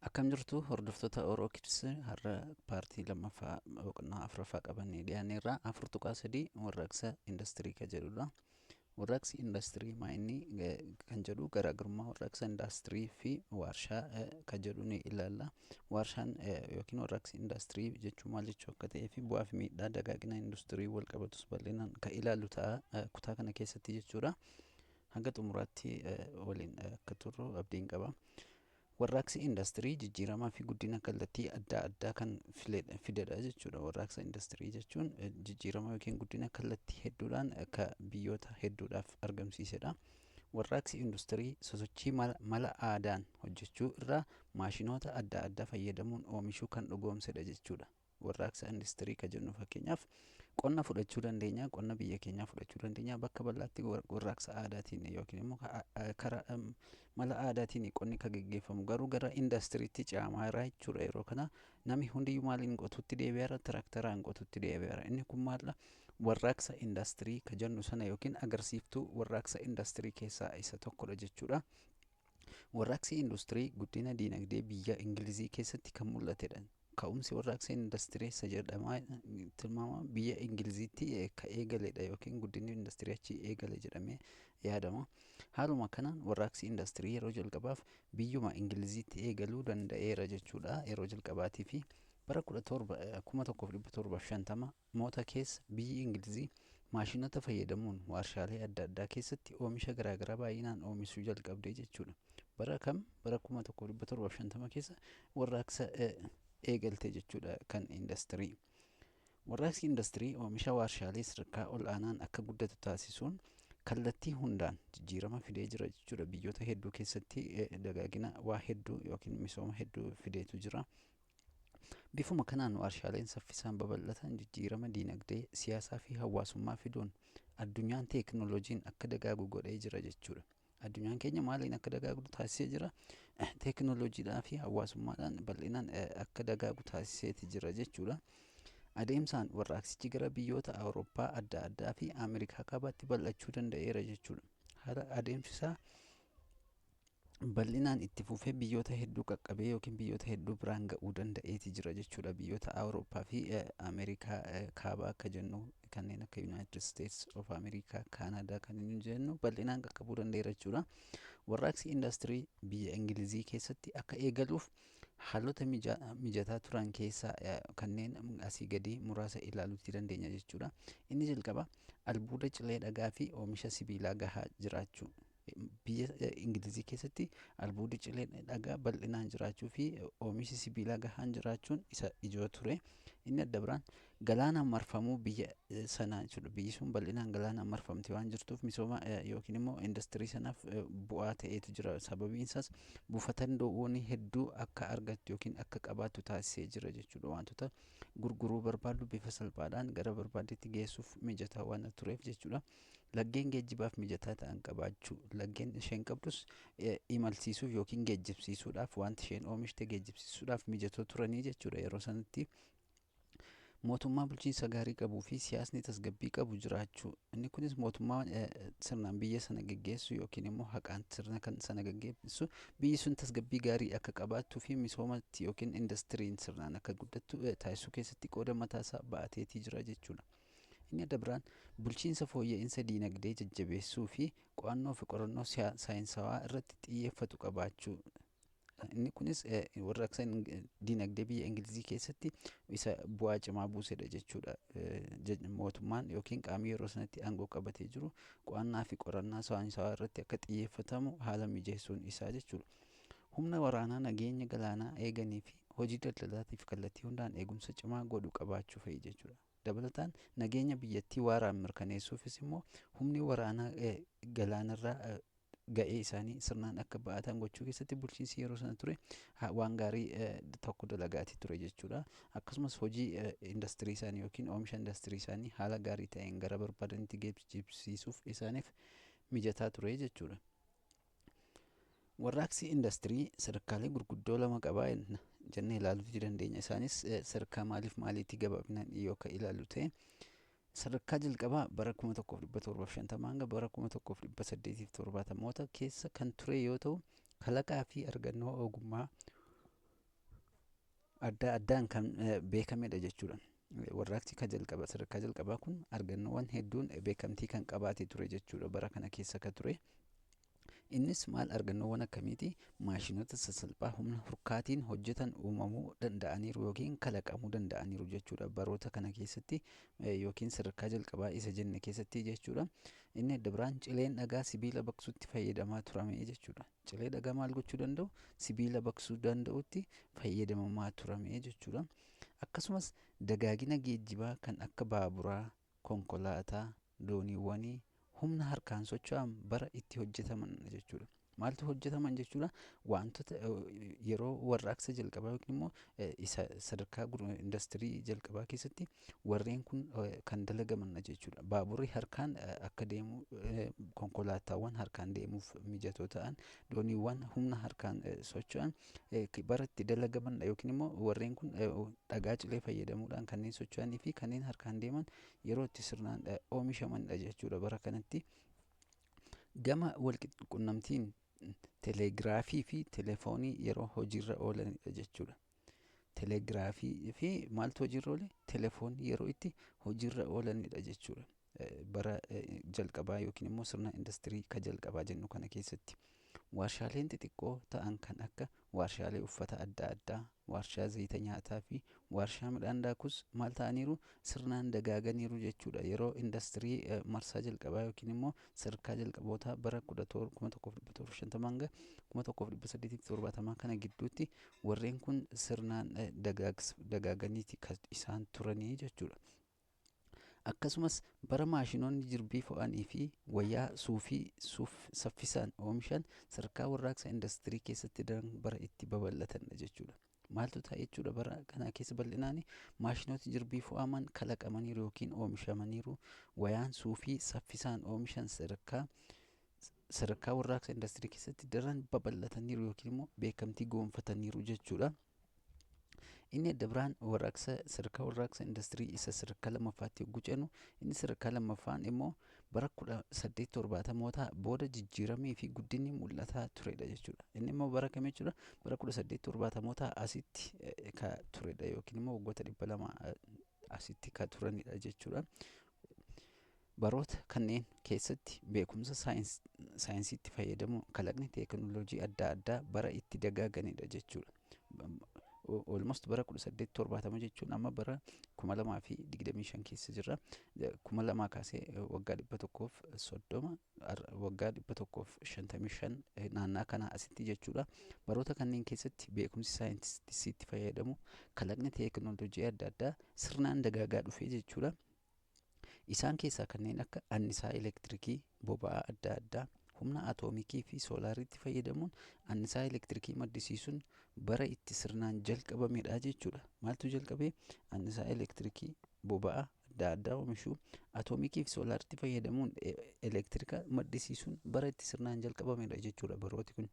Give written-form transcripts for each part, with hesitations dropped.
Akkam jirtu hordoftoota Oroo Kids har'a paartii lammaffaa boqonnaa afuraffaa qabannee dhiyaanneerra afur tuqaa sadii warraaqsa indastirii kan jedhudha. Warraaqsi indastirii maa'inni kan jedhu garaagarummaa warraaqsa indastirii fi waarshaa kan jedhu ni ilaalla. Waarshaan yookiin warraaqsi indastirii jechuun maal jechuu akka ta'ee fi bu'aa fi miidhaa dagaagina industirii wal qabatus bal'inaan kan ilaallu ta'a kutaa kana keessatti jechuudha. Hanga xumuraatti waliin akka turru abdiin qaba. Warraaqsi indastirii jijjiiramaa fi guddina kallattii adda addaa kan fidedha jechuudha. Warraaqsa indastirii jechuun jijjiirama yookiin guddina kallattii hedduudhaan akka biyyoota hedduudhaaf argamsiisedha. Warraaqsi industirii sosochii mala aadaan hojjechuu irraa maashinoota adda addaa fayyadamuun oomishuu kan dhugoomsedha jechuudha. Warraaqsa industirii kan jennu fakkeenyaaf qonna fudhachuu dandeenya, qonna biyya keenyaa fudhachuu dandeenya. Bakka bal'aatti warraaqsa aadaatiin yookiin immoo karaa mala aadaatiin qonni kan gaggeeffamu garuu gara indastiriitti ce'amaa jira jechuudha. Yeroo kana namni hundiyyuu maaliin qotutti deebi'eera, tiraaktaraan qotutti deebi'eera. Inni kun maalla warraaqsa indastirii kan jennu sana yookiin agarsiiftuu warraaqsa indastirii keessaa isa tokkodha jechuudha. Warraaqsi industirii guddina diinagdee biyya Ingilizii keessatti kan mul'atedha. Ka'umsi warraaqsa indastirii isa jedhamaa tilmaama biyya Ingiliziitti kan eegaledha yookiin guddinni industirii achi eegale jedhamee yaadama. Haaluma kanaan warraaqsi indastirii yeroo jalqabaaf biyyuma Ingiliziitti eegaluu danda'eera jechuudha. Yeroo jalqabaatii fi bara 1750 moota keessa biyyi Ingilizii maashinoota fayyadamuun waarshaalee adda addaa keessatti oomisha garaagaraa baay'inaan oomishuu jalqabde jechuudha. Bara 1750 keessa warraaqsa eegalte jechuudha kan indastirii. Warraaqsi indastirii oomisha waarshaalee sadarkaa ol aanaan akka guddatu taasisuun kallattii hundaan jijjiirama fidee jira jechuudha. Biyyoota hedduu keessatti dagaagina waa hedduu yookiin misooma hedduu fideetu jira. Bifuma kanaan waarshaaleen saffisaan babal'atan jijjiirama diinagdee, siyaasaa fi hawaasummaa fiduun addunyaan teekinooloojiin akka dagaagu godhee jira jechuudha. Addunyaan keenya maaliin akka dagaagu taasisee jira? Teekinooloojiidhaa fi hawaasummaadhaan bal'inaan akka dagaagu taasiseeti jira jechuudha. Adeemsaan warraaqsichi gara biyyoota Awurooppaa adda addaa fi Ameerikaa kaabaatti bal'achuu danda'eera jechuudha. Haala adeemsisaa bal'inaan itti fufee biyyoota hedduu qaqqabee yookiin biyyoota hedduu biraan ga'uu danda'eeti jira jechuudha. Biyyoota Awurooppaa fi Ameerikaa kaabaa akka jennu kanneen akka United States of America, Canada kan inni jennu bal'inaan qaqqabuu danda'eera jechuudha. Warraaqsi indastirii biyya Ingilizii keessatti akka eegaluuf haalota mijataa turan keessaa kanneen asii gadi muraasa ilaaluutti dandeenya jechuudha. Inni jalqaba albuuda cilee dhagaa fi oomisha sibiilaa gahaa jiraachuu. Biyya Ingilizii keessatti albuudni cilee dhagaa bal'inaan jiraachuu fi oomishi sibiilaa gahaan jiraachuun isa ijoo ture. Inni adda biraan galaanaan marfamuu biyya sanaa jechuudha. Biyyi sun bal'inaan galaanaan marfamte waan jirtuuf misooma yookiin immoo industirii sanaaf bu'aa ta'eetu jira. Sababiin isaas buufatan doonii hedduu akka argattu yookiin akka qabaattu taasisee jira jechuudha. Wantoota gurguruu barbaaddu bifa salphaadhaan gara barbaadetti geessuuf mijataa waan tureef jechuudha. Laggeen geejjibaaf mijataa ta'an qabaachuu, laggeen isheen qabdus imalsiisuuf yookiin geejjibsiisuudhaaf wanti isheen oomishte geejjibsiisuudhaaf mijatoo turanii jechuudha. Yeroo sanatti mootummaa bulchiinsa gaarii qabuu fi siyaasni tasgabbii qabu jiraachuu. Inni kunis mootummaa sirnaan biyya sana geggeessu yookiin immoo haqaan sirna kan sana geggeessu biyyi sun tasgabbii gaarii akka qabaattuu fi misoomatti yookiin indastiriin sirnaan akka guddattu taasisuu keessatti qooda mataasaa ba'ateetii jira jechuudha. Inni adda biraan bulchiinsa fooyya'insa diinagdee jajjabeessuu fi qo'annoo fi qorannoo saayinsawaa irratti xiyyeeffatu qabaachuu. Inni kunis warraaqsa diinagdee biyya Ingilizii keessatti isa bu'aa cimaa buusedha jechuudha. Mootummaan yookiin qaamni yeroo sanatti aangoo qabatee jiru qo'annaa fi qorannaa saayinsawaa irratti akka xiyyeeffatamu haala mijeessuun isaa jechuudha. Humna waraanaa nageenya galaanaa eeganii fi hojii daldalaatiif kallattii hundaan eegumsa cimaa godhu qabaachuu fa'i jechuudha. Dabalataan nageenya biyyattii waaraan mirkaneessuufis immoo humni waraanaa galaanarraa ga'ee isaanii sirnaan akka ba'atan gochuu keessatti bulchiinsi yeroo sana ture waan gaarii tokko dalagaati ture jechuudha. Akkasumas hojii industirii isaanii yookiin oomisha industirii isaanii haala gaarii ta'een gara barbaadanitti geejjibsiisuuf isaaniif mijataa ture jechuudha. Warraaqsi industirii sadarkaalee gurguddoo lama qaba jennee ilaaluuti dandeenya. Isaanis sadarkaa maaliitti gabaabinaan yoo kan ilaallu ta'e sadarkaa jalqabaa bara 1750 hanga bara 1870 keessa kan ture yoo ta'u kalaqaa fi argannoo ogummaa adda addaan kan beekamedha jechuudha. Warraaqsi sadarkaa jalqabaa kun argannoowwan hedduun beekamtii kan qabaatee ture jechuudha bara kana keessa ka ture. Innis maal argannoowwan akkamiiti? Maashinoota sassalphaa humna hurkaatiin hojjetan uumamuu danda'aniiru yookiin kalaqamuu danda'aniiru jechuudha baroota kana keessatti yookiin sadarkaa jalqabaa isa jenne keessatti jechuudha. Inni adda biraan cileen dhagaa sibiila baqsuutti fayyadamaa turame jechuudha. Cilee dhagaa maal gochuu danda'u? Sibiila baqsuu danda'utti fayyadamamaa turame jechuudha. Akkasumas dagaagina geejjibaa kan akka baaburaa, konkolaataa, dooniiwwanii humna harkaan socho'an bara itti hojjetaman jechuudha. Maaltu hojjetaman jechuudha? Wantoota yeroo warraaqsa jalqabaa yookiin immoo isa sadarkaa industirii jalqabaa keessatti warreen kun kan dalagaman jechuudha. Baaburri harkaan akka deemu, konkolaataawwan harkaan deemuuf mijatoo ta'an, dooniiwwan humna harkaan socho'an bara itti dalagaman yookiin immoo warreen kun dhagaa cilee fayyadamuudhaan kanneen socho'anii fi kanneen harkaan deeman yeroo itti sirnaan oomishamanidha jechuudha bara kanatti. Gama walqunnamtiin teeleegiraafii fi telefoonii yeroo hojiirra oolanidha jechuudha. Teeleegiraafii fi maaltu hojiirra oole? Telefoonii yeroo itti hojiirra oolanidha jechuudha. Bara jalqabaa yookiin immoo sirna industirii ka jalqabaa jennu kana keessatti. Warshaaleen xixiqqoo ta'an kan akka warshaalee uffata adda addaa, warshaa zayita nyaataa fi warshaa midhaan daakuus maal ta'aniiru? Sirnaan dagaaganiiru jechuudha. Yeroo industirii marsaa jalqabaa yookiin immoo sadarkaa jalqabootaa bara 1950 hanga 1870 kana gidduutti warreen kun sirnaan dagaaganiiti kan isaan turanii jechuudha. Akkasumas bara maashinoonni jirbii fo'anii fi wayyaa suufii saffisaan oomishan sadarkaa warraaqsa industirii keessatti bara itti babal'atan jechuudha. Maaltu ta'a jechuudha bara kana keessa bal'inaan maashinooti jirbii fo'aman kalaqamaniiru yookiin oomishamaniiru. Wayyaan suufii saffisaan oomishan sadarkaa warraaqsa industirii keessatti daran babal'ataniiru yookiin immoo beekamtii goonfataniiru jechuudha. Inni adda biraan sadarkaa warraaqsa industirii isa sadarkaa lammaffaatti yogguu ceenu, inni sadarkaa lammaffaan immoo bara 1870 booda jijjiiramii fi guddinni mul'ataa turedha jechuudha. Inni immoo bara kam jechuudha? Bara 1870 asitti ka turedha yookiin immoo waggoota 200 asitti ka turanidha jechuudha. Baroota kanneen keessatti beekumsa saayinsiitti fayyadamuun kalaqni teekinooloojii adda addaa bara itti dagaaganidha jechuudha. Almost bara 1870 jechuun amma bara 2025 keessa jirra. 2000 kaasee waggaa 130 waggaa 155 naannaa kana asitti jechuudha. Baroota kanneen keessatti beekumsi saayinsiitti fayyadamu kalaqni teekinooloojii adda addaa sirnaan dagaagaa dhufe jechuudha. Isaan keessaa kanneen akka annisaa elektirikii, boba'aa adda addaa, humna atoomikii fi soolaariitti fayyadamuun annisaa elektirikii maddisiisuun bara itti sirnaan jalqabamedha jechuudha. Maaltu jalqabe? Annisaa elektirikii, boba'aa adda addaa oomishuu, atoomikii fi soolaariitti fayyadamuun elektirika maddisiisuun bara itti sirnaan jalqabamedha jechuudha barooti kun.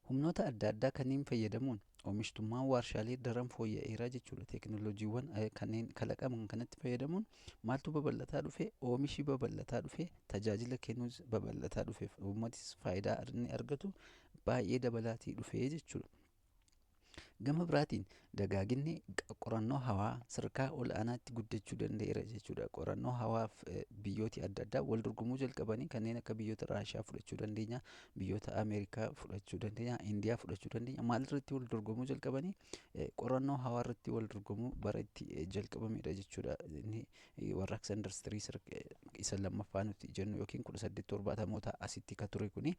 Humnoota adda addaa kanneen fayyadamuun oomishtummaan warshaalee daran fooyya'eera jechuudha. Teekinooloojiiwwan kanneen kalaqaman kanatti fayyadamuun maaltu babal'ataa dhufe? Oomishi babal'ataa dhufe, tajaajila kennuus babal'ataa dhufe, uummatis faayidaa inni argatu baay'ee dabalaatii dhufe jechuudha. Gama biraatiin dagaaginni qorannoo hawaa sadarkaa ol aanaatti guddachuu danda'eera jechuudha. Qorannoo hawaaf biyyooti adda addaa wal dorgomuu jalqabanii kanneen akka biyyoota Raashiyaa fudhachuu dandeenya, biyyoota Ameerikaa fudhachuu dandeenya, Indiyaa fudhachuu dandeenya. Maalirratti wal dorgomuu jalqabanii? Qorannoo hawaa irratti wal dorgomuu bara itti jalqabamedha jechuudha. Inni warraaqsa industirii isa lammaffaa nuti jennu yookiin 1870 asitti ka ture kuni.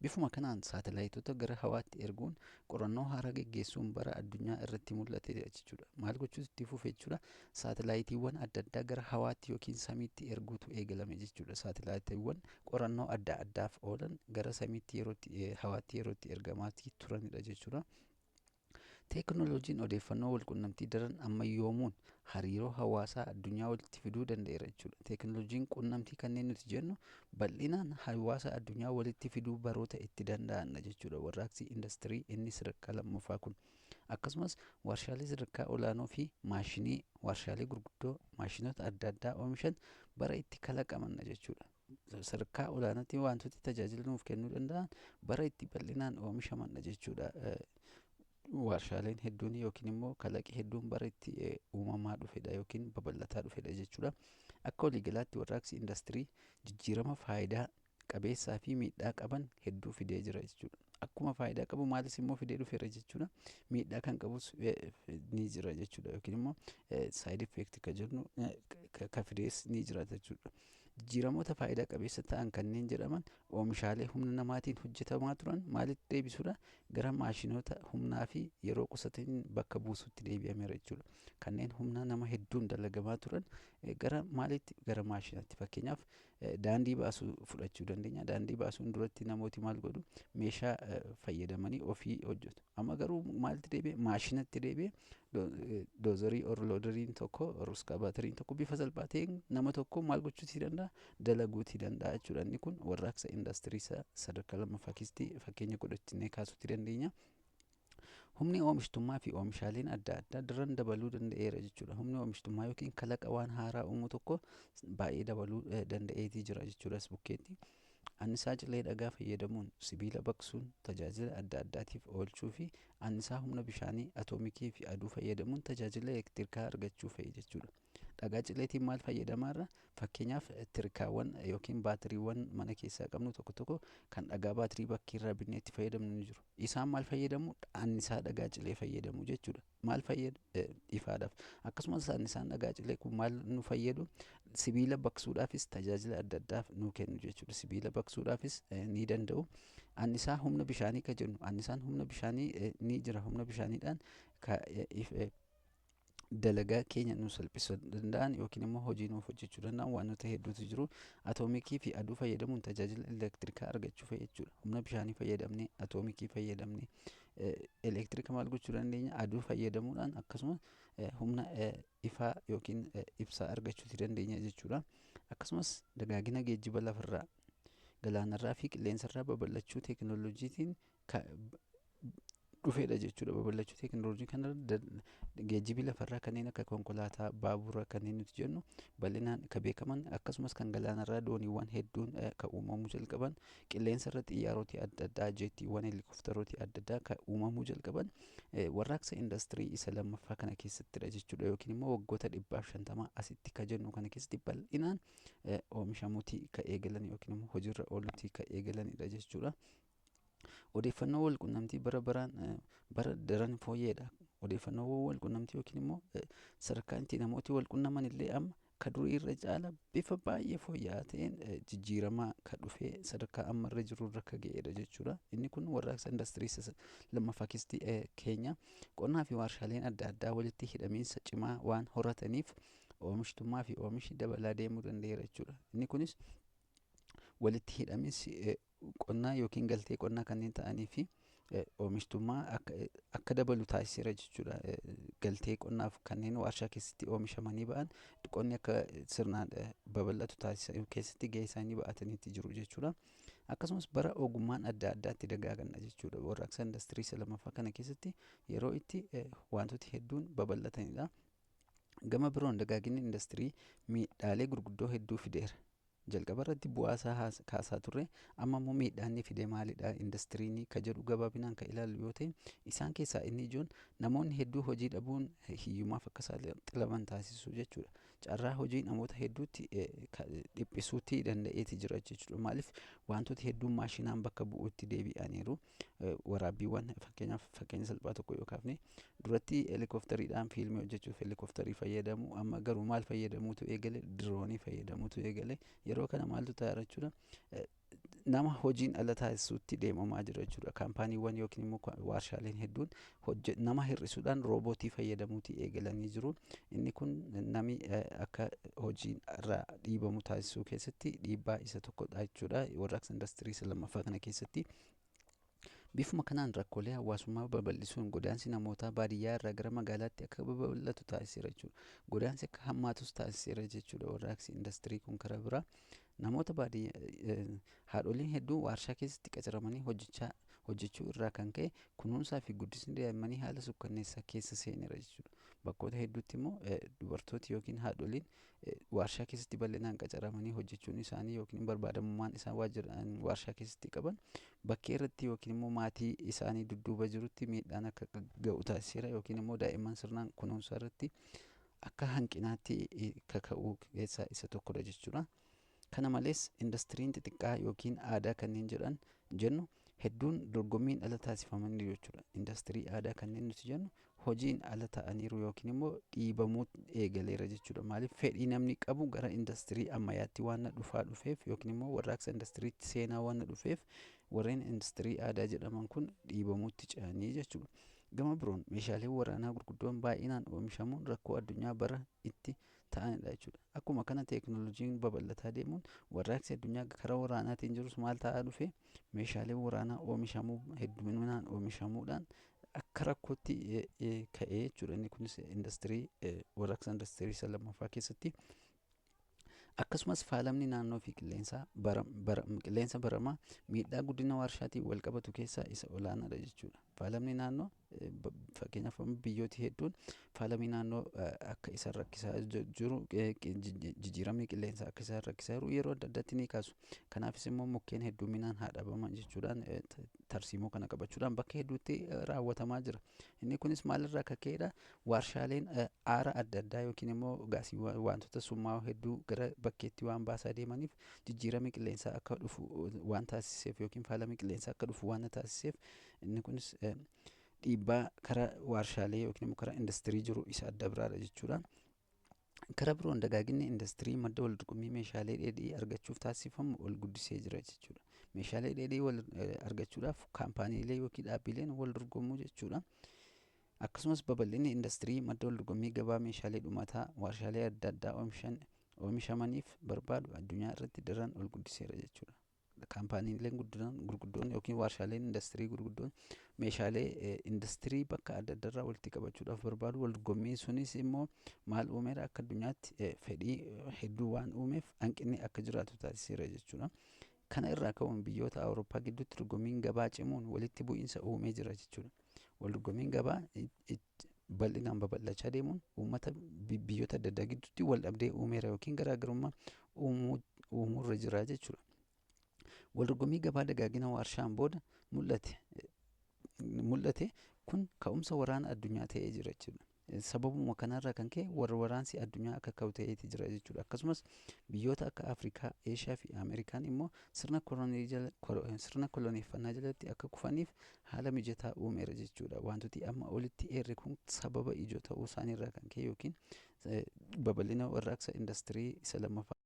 Bifuma kanaan saatalaayitoota gara hawaatti erguun qorannoo haaraa geggeessuun bara addunyaa irratti mul'ate jechuudha. Maal gochuutu itti fufe jechuudha? Saatalaayitiiwwan adda addaa gara hawaatti yookiin samiitti erguutu eegalame jechuudha. Saatalaayitiiwwan qorannoo adda addaaf oolan gara samiitti hawaatti yerootti ergamaatii turanidha jechuudha. Teekinooloojiin odeeffannoo walqunnamtii daran ammayyoomuun hariiroo hawaasaa addunyaa walitti fiduu danda'eera jechuudha. Teekinooloojiin qunnamtii kanneen nuti jennu bal'inaan hawaasa addunyaa walitti fiduu baroota itti danda'anidha jechuudha. Warraaqsi industirii inni sadarkaa lammaffaa kun. Akkasumas warshaalee sadarkaa olaanoo fi warshaalee gurguddoo maashinoota adda addaa oomishan bara itti kalaqamanidha jechuudha. sadarkaa olaanaatti wantooti tajaajila nuuf kennuu danda'an bara itti bal'inaan oomishamanidha jechuudha. Warshaaleen hedduun yookiin immoo kalaqi hedduun bara itti uumamaa dhufedha yookiin babal'ataa dhufedha jechuudha. Akka waliigalaatti warraaqsi indastirii jijjiirama faayidaa qabeessaa fi miidhaa qaban hedduu fidee jira jechuudha. Akkuma faayidaa qabu maalis immoo fidee dhufeera jechuudha. Miidhaa kan qabus ni jira jechuudha yookiin immoo saayid effeekti kan jennu ka fidees ni jira jechuudha. Jijjiiramoota faayidaa qabeessa ta'an kanneen jedhaman oomishaalee humna namaatiin hojjetamaa turan maalitti deebisuudha? Gara maashinoota humnaa fi yeroo qusataniin bakka buusuutti deebi'ameera jechuudha. Kanneen humna nama hedduun dalagamaa turan gara maalitti? Gara maashinaatti. Fakkeenyaaf daandii baasuu fudhachuu dandeenya. Daandii baasuun duratti namooti maal godhu? Meeshaa fayyadamanii ofii hojjetu. Amma garuu maalitti deebi'e? Maashinatti deebi'e. Doozarii loodariin tokko iskaabaatariin tokko bifa salphaa ta'een nama tokko maal gochuutii danda'a? Dalaguutii danda'a jechuudha. Inni kun warraaqsa indastirii sadarkaa lammaffaa keessatti fakkeenya godhachinee kaasuutii dandeenya. Humni oomishtummaa fi oomishaaleen adda addaa daran dabaluu danda'eera jechuudha. Humni oomishtummaa yookiin kalaqa waan haaraa uumuu tokko baay'ee dabaluu danda'eetii jira jechuudhas bukkeetti. Annisaa cilee dhagaa fayyadamuun sibiila baqsuun tajaajila adda addaatiif oolchuu fi annisaa humna bishaanii atoomikii fi aduu fayyadamuun tajaajila elektirikaa argachuu fa'i jechuudha. Dhagaa cileetiin maal fayyadamaarra? Fakkeenyaaf tirkaawwan yookiin baatiriiwwan mana keessaa qabnu tokko tokko kan dhagaa baatirii bakkeerraa binnee itti fayyadamnu ni jiru. Isaan maal fayyadamu? Annisaa dhagaa cilee fayyadamu jechuudha. Maal fayyadu? Ifaadhaaf. Akkasumas annisaan dhagaa cilee kun maal nu fayyadu? Sibiila baqsuudhaafis tajaajila adda addaaf nu kennu jechuudha. Sibiila baqsuudhaafis ni danda'u. Annisaa humna bishaanii kan jennu, annisaan humna bishaanii ni jira. Humna bishaaniidhaan dalagaa keenya nu salphisuu danda'an yookiin immoo hojii nuuf hojjechuu danda'an waantota hedduutu jiru. Atoomikii fi aduu fayyadamuun tajaajila elektirikaa argachuu fa'i jechuudha. Humna bishaanii fayyadamnee, atoomikii fayyadamnee elektirika maal gochuu dandeenya? Aduu fayyadamuudhaan akkasumas humna ifaa yookiin ibsaa argachuuti dandeenya jechuudha. Akkasumas dagaagina geejjiba lafarraa, galaanarraa fi qilleensarraa babal'achuu teekinooloojiitiin dhufeedha jechuudha. Babal'achuu teekinooloojii kana geejjibii lafarraa kanneen akka konkolaataa, baabura kanneen nuti jennu bal'inaan kan beekaman akkasumas kan galaanarraa dooniiwwan hedduun kan uumamuu jalqaban, qilleensarra xiyyaarootii adda addaa, jeettiiwwan helikoftarooti adda addaa kan uumamuu jalqaban warraaqsa indastirii isa lammaffaa kana keessattidha jechuudha. Yookiin immoo waggoota 150 asitti kan jennu kana keessatti bal'inaan oomishamuutii kan eegalan yookiin immoo hojiirra ooluutii kan eegalanidha jechuudha. Odeeffannoo walqunnamtii bara daran fooyya'edha. Odeeffannoowwan walqunnamtii yookiin immoo sadarkaa itti namooti walqunnaman illee amma kan durii irra caala bifa baay'ee fooyya'aa ta'een jijjiiramaa kan dhufee sadarkaa ammarra jiru irra kan ga'edha jechuudha. Inni kun warraaqsa indastirii lammaffaa keessatti keenya qonnaa fi warshaaleen adda addaa walitti hidhamiinsa cimaa waan horataniif oomishtummaa fi oomishi dabalaa deemuu danda'eera jechuudha. Inni kunis walitti hidhamiinsi qonnaa yookiin galtee qonnaa kanneen ta'anii fi oomishtummaa akka dabalu taasiseera jechuudha. Galtee qonnaaf kanneen warshaa keessatti oomishamanii ba'an qonni akka sirnaan babal'atu taasisan keessatti gahee isaanii ba'ataniitti jiru jechuudha. Akkasumas bara ogummaan adda addaatti dagaaganna jechuudha. Warraaqsa indastirii isa lammaffaa kana keessatti yeroo itti wantooti hedduun babal'atanidha. Gama biroon dagaaginni indastirii miidhaalee gurguddoo hedduu fideera. Jalqaba irratti bu'aasaa kaasaa turre amma immoo miidhaan inni fide maalidha? Indastiriin kan jedhu gabaabinaan kan ilaallu yoo ta'e isaan keessaa inni ijoon namoonni hedduu hojii dhabuun hiyyummaaf akka saaxilaman taasisuu jechuudha. Carraa hojii namoota hedduutti dhiphisuutti danda'eeti jira jechuudha. Maaliif wantooti hedduun maashinaan bakka bu'uutti deebi'aniiru. Waraabbiiwwan fakkeenya salphaa tokko yoo kaafne duratti helikooftariidhaan fiilmii hojjechuuf helikooftarii fayyadamu, amma garuu maal fayyadamuutu eegale? Diroonii fayyadamuutu eegale. Yeroo kana maaltu ta'a jechuudha? Nama hojiin ala taasisuutti deemamaa jira jechuudha. Kaampaaniiwwan yookiin immoo warshaaleen hedduun nama hir'isuudhaan roobootii fayyadamuutii eegalanii jiru. Inni kun nami akka hojiin irraa dhiibamu taasisuu keessatti dhiibbaa isa tokkodha jechuudha. Warraaqsa indastirii isa lammaffaa kana keessatti bifuma kanaan rakkoolee hawaasummaa babal'isuun godaansi namootaa baadiyyaa irraa gara magaalaatti akka babal'atu taasiseera jechuudha. Godaansi akka hammaatus taasiseera jechuudha. Warraaqsi indastirii kun karaa biraa namoota baadiyyaa haadholiin hedduun warshaa keessatti qacaramanii hojjechuu irraa kan ka'e kunuunsaa fi guddisni daa'immanii haala sukkanneessaa keessa seeneera jechuudha. Bakkoota hedduutti immoo dubartooti yookiin haadholiin warshaa keessatti bal'inaan qacaramanii hojjechuun isaanii yookiin barbaadamummaan isaan warshaa keessatti qaban bakkee irratti yookiin immoo maatii isaanii dudduuba jirutti miidhaan akka ga'u taasiseera yookiin immoo daa'imman sirnaan kunuunsaa irratti akka hanqinaatti kaka'uu keessaa isa tokkodha jechuudha. Kana malees indastiriin xixiqqaa yookiin aadaa kanneen jennu hedduun dorgommiin ala taasifamanii jechuudha. Indastirii aadaa kanneen nuti jennu hojiin ala ta'aniiru yookiin immoo dhiibamuu eegaleera jechuudha. Maaliif fedhii namni qabu gara indastirii ammayyaatti waan dhufeef yookiin immoo warraaqsa indastiriitti seenaa waan dhufeef warreen indastirii aadaa jedhaman kun dhiibamuutti ce'anii jechuudha. Gama biroon meeshaaleen waraanaa gurguddoon baay'inaan oomishamuun rakkoo addunyaa bara itti ta'anidha jechuudha. Akkuma kana teekinooloojiin babal'ataa deemuun warraaqsi addunyaa karaa waraanaatiin jirus maal ta'aa dhufe meeshaaleen waraanaa hedduminaan oomishamuudhaan akka rakkootti ka'ee jechuudha. Inni kunis warraaqsa indastirii isa lammaffaa keessatti akkasumas faalamni naannoo fi qilleensa baramaa miidhaa guddina warshaatiin wal qabatu keessaa isa olaanaadha jechuudha. Faalamni naannoo fakkeenyaaf biyyooti hedduun faalamni naannoo akka isaan rakkisaa jiru jijjiiramni qilleensaa akka isaan rakkisaa jiru yeroo adda addaatti ni kaasu. Kanaafis immoo mukkeen hedduminaan haa dhabaman jechuudhaan tarsiimoo kana qabachuudhaan bakka hedduutti raawwatamaa jira. Inni kunis maalirraa akka ka'edha? Warshaaleen aara adda addaa yookiin immoo gaasiiwwan wantoota summaa'oo hedduu gara bakkeetti waan baasaa deemaniif jijjiiramni qilleensaa akka dhufu waan taasiseef yookiin faalamni qilleensaa akka dhufu waan taasiseef inni kunis dhiibbaa karaa warshaalee yookiin immoo karaa indastirii jiru isa adda biraadha jechuudha. Karaa biroon dagaaginni indastirii madda wal dorgommii meeshaalee dheedhii argachuuf taasifamu ol guddisee jira jechuudha. Meeshaalee dheedhii argachuudhaaf kaampaaniilee yookiin dhaabbileen wal dorgomuu jechuudha. Akkasumas babal'inni indastirii madda wal dorgommii gabaa meeshaalee dhumataa warshaalee adda addaa oomishamaniif barbaadu addunyaa irratti daran ol guddiseera jechuudha. Kaampaaniileen gurguddoon yookiin warshaaleen indastirii gurguddoon meeshaalee indastirii bakka adda addaarraa walitti qabachuudhaaf barbaadu wal dorgommiin sunis immoo maal uumeera akka addunyaatti fedhii hedduu waan uumeef hanqinni akka jiraatu taasiseera jechuudha. Kana irraa ka'uun biyyoota Awurooppaa gidduutti dorgommiin gabaa cimuun walitti bu'iinsa uumee jira jechuudha. Wal dorgommiin gabaa bal'inaan babal'achaa deemuun uummata biyyoota adda addaa gidduutti wal dhabdee uumeera yookiin garaagarummaa uumuurra jira jechuudha. Wal dorgommii gabaa dagaagina warshaan booda mul'ate kun ka'umsa waraana addunyaa ta'ee jira jechuudha. Sababuma kanarraa kan ka'e waraansi addunyaa akka ka'u ta'eeti jira jechuudha. Akkasumas biyyoota akka Afrikaa, Eeshiyaa fi Ameerikaan immoo sirna koloneeffannaa jalatti akka kufaniif haala mijataa uumeera jechuudha. Wantooti amma olitti eerre kun sababa ijoo ta'uu isaaniirraa kan ka'e yookiin babal'ina warraaqsa indastirii isa lammaffaa